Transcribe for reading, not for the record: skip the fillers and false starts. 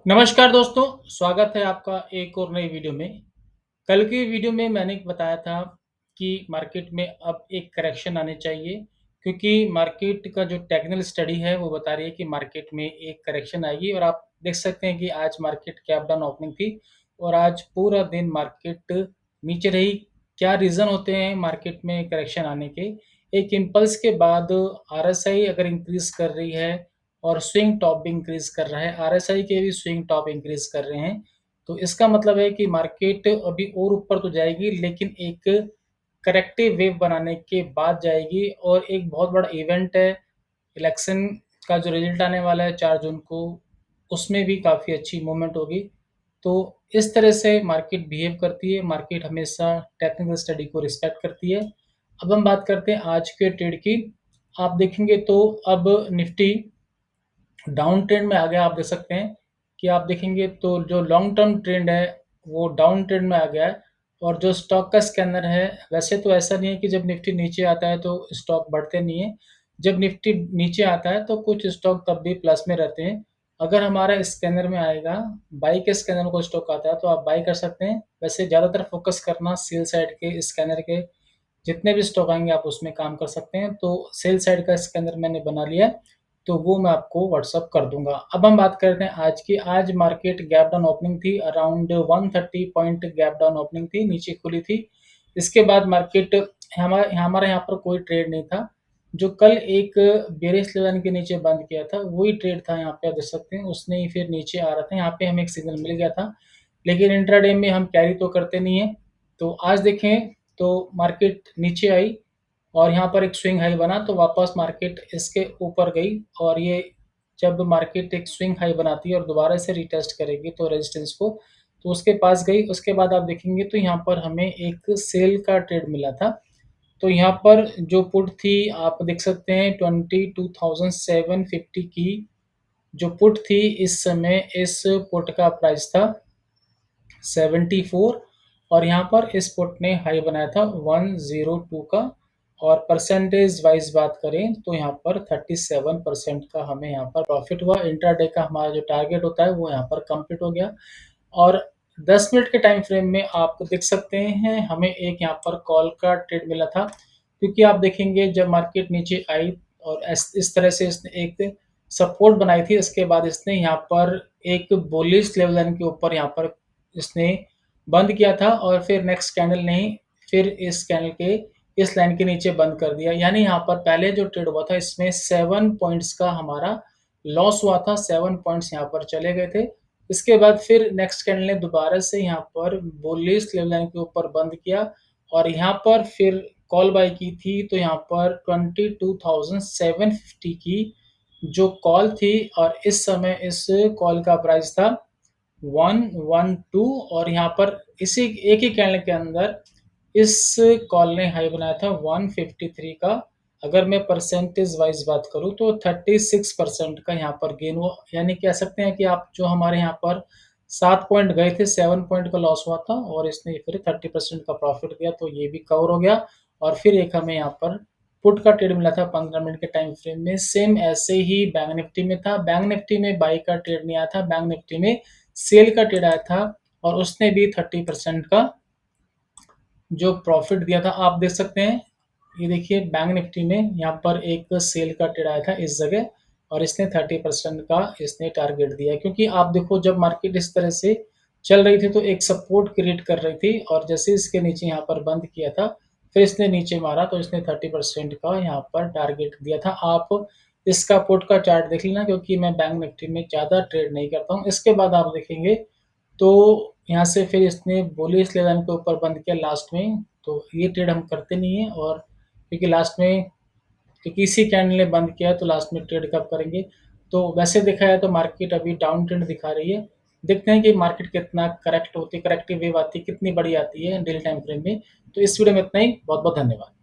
नमस्कार दोस्तों, स्वागत है आपका एक और नई वीडियो में। कल की वीडियो में मैंने बताया था कि मार्केट में अब एक करेक्शन आनी चाहिए क्योंकि मार्केट का जो टेक्निकल स्टडी है वो बता रही है कि मार्केट में एक करेक्शन आएगी और आप देख सकते हैं कि आज मार्केट गैप डाउन ओपनिंग थी और आज पूरा दिन मार्केट नीचे रही। क्या रीज़न होते हैं मार्केट में करेक्शन आने के? एक इम्पल्स के बाद आरएसआई अगर इंक्रीज़ कर रही है और स्विंग टॉप भी इंक्रीज़ कर रहा है, आरएसआई के भी स्विंग टॉप इंक्रीज़ कर रहे हैं। तो इसका मतलब है कि मार्केट अभी और ऊपर तो जाएगी लेकिन एक करेक्टिव वेव बनाने के बाद जाएगी और एक बहुत बड़ा इवेंट है, इलेक्शन का जो रिज़ल्ट आने वाला है 4 जून को, उसमें भी काफ़ी अच्छी मूवमेंट होगी। तो इस तरह से मार्केट बिहेव करती है, मार्केट हमेशा टेक्निकल स्टडी को रिस्पेक्ट करती है। अब हम बात करते हैं आज के ट्रेड की। आप देखेंगे तो अब निफ्टी डाउन ट्रेंड में आ गया। आप देख सकते हैं कि आप देखेंगे तो जो लॉन्ग टर्म ट्रेंड है वो डाउन ट्रेंड में आ गया है और जो स्टॉक का स्कैनर है, वैसे तो ऐसा नहीं है कि जब निफ्टी नीचे आता है तो स्टॉक बढ़ते नहीं है। जब निफ्टी नीचे आता है तो कुछ स्टॉक तब भी प्लस में रहते हैं। अगर हमारा स्कैनर में आएगा, बाई के स्कैनर में कोई स्टॉक आता है तो आप बाई कर सकते हैं। वैसे ज़्यादातर फोकस करना सेल साइड के स्कैनर के, जितने भी स्टॉक आएँगे आप उसमें काम कर सकते हैं। तो सेल साइड का स्कैनर मैंने बना लिया है, तो वो मैं आपको व्हाट्सएप कर दूँगा। अब हम बात करते हैं आज की। आज मार्केट गैप डाउन ओपनिंग थी, around 130 point gap down opening थी, नीचे खुली थी। इसके बाद मार्केट हमारे यहाँ पर कोई ट्रेड नहीं था। जो कल एक बेयरिश लेवल के नीचे बंद किया था, वही ट्रेड था यहाँ पे आप देख सकते हैं, उसने ही फिर नीचे आ रहा था। यहाँ पे हमें एक सिग्नल मिल गया था, लेकिन इंट्राडे में हम कैरी तो करते नहीं हैं। तो आज देखें तो मार्केट नीचे आई और यहाँ पर एक स्विंग हाई बना तो वापस मार्केट इसके ऊपर गई और ये जब मार्केट एक स्विंग हाई बनाती है और दोबारा से रिटेस्ट करेगी तो रेजिस्टेंस को, तो उसके पास गई। उसके बाद आप देखेंगे तो यहाँ पर हमें एक सेल का ट्रेड मिला था। तो यहाँ पर जो पुट थी आप देख सकते हैं 22,750 की जो पुट थी, इस समय इस पुट का प्राइस था 74 और यहाँ पर इस पुट ने हाई बनाया था 102 का। और परसेंटेज वाइज बात करें तो यहाँ पर 37% का हमें यहाँ पर प्रॉफिट हुआ। इंट्राडे का हमारा जो टारगेट होता है वो यहाँ पर कंप्लीट हो गया। और 10 मिनट के टाइम फ्रेम में आप देख सकते हैं हमें एक यहाँ पर कॉल का ट्रेड मिला था, क्योंकि आप देखेंगे जब मार्केट नीचे आई और इस तरह से इसने एक सपोर्ट बनाई थी, इसके बाद इसने यहाँ पर एक बुलिश लेवल लाइन के ऊपर यहाँ पर इसने बंद किया था और फिर नेक्स्ट कैंडल ने ही फिर इस कैंडल के इस लाइन के नीचे बंद कर दिया। यानी यहाँ पर पहले जो ट्रेड हुआ था इसमें 7 पॉइंट्स का हमारा लॉस हुआ था, 7 पॉइंट्स यहाँ पर चले गए थे। इसके बाद फिर नेक्स्ट कैंडल ने दोबारा से यहाँ पर बुलिश लेवल लाइन के ऊपर बंद किया और यहाँ पर फिर कॉल बाय की थी, तो यहाँ पर 22,750 की जो कॉल थी और इस समय इस कॉल का प्राइस था 112 और यहाँ पर इसी एक ही कैंडल के अंदर इस कॉल ने हाई बनाया था 153 का। अगर मैं परसेंटेज वाइज बात करूँ तो 36% का यहाँ पर गेन हुआ। यानी कह सकते हैं कि आप जो हमारे यहाँ पर 7 पॉइंट गए थे, 7 पॉइंट का लॉस हुआ था और इसने फिर 30% का प्रॉफिट दिया, तो ये भी कवर हो गया। और फिर एक हमें यहाँ पर पुट का ट्रेड मिला था 15 मिनट के टाइम फ्रेम में, सेम ऐसे ही बैंक निफ्टी में था। बैंक निफ्टी में बाई का ट्रेड नहीं आया था, बैंक निफ्टी में सेल का ट्रेड आया था और उसने भी 30% का जो प्रॉफिट दिया था। आप देख सकते हैं, ये देखिए बैंक निफ्टी में यहाँ पर एक सेल का ट्रेड आया था इस जगह और इसने 30% का इसने टारगेट दिया, क्योंकि आप देखो जब मार्केट इस तरह से चल रही थी तो एक सपोर्ट क्रिएट कर रही थी और जैसे इसके नीचे यहाँ पर बंद किया था फिर इसने नीचे मारा तो इसने 30% का यहाँ पर टारगेट दिया था। आप इसका पुट का चार्ट देख लेना, क्योंकि मैं बैंक निफ्टी में ज़्यादा ट्रेड नहीं करता हूँ। इसके बाद आप देखेंगे तो यहाँ से फिर इसने बुलिश लेवल के ऊपर बंद किया लास्ट में, तो ये ट्रेड हम करते नहीं है। और क्योंकि लास्ट में क्योंकि इसी कैंडल ने बंद किया तो लास्ट में ट्रेड कब करेंगे। तो वैसे देखा जाए तो मार्केट अभी डाउन ट्रेंड दिखा रही है। देखते हैं कि मार्केट कितना करेक्ट होती है, करेक्टिव वेव आती है, कितनी बड़ी आती है डेली टाइम फ्रेम में। तो इस वीडियो में इतना ही। बहुत बहुत धन्यवाद।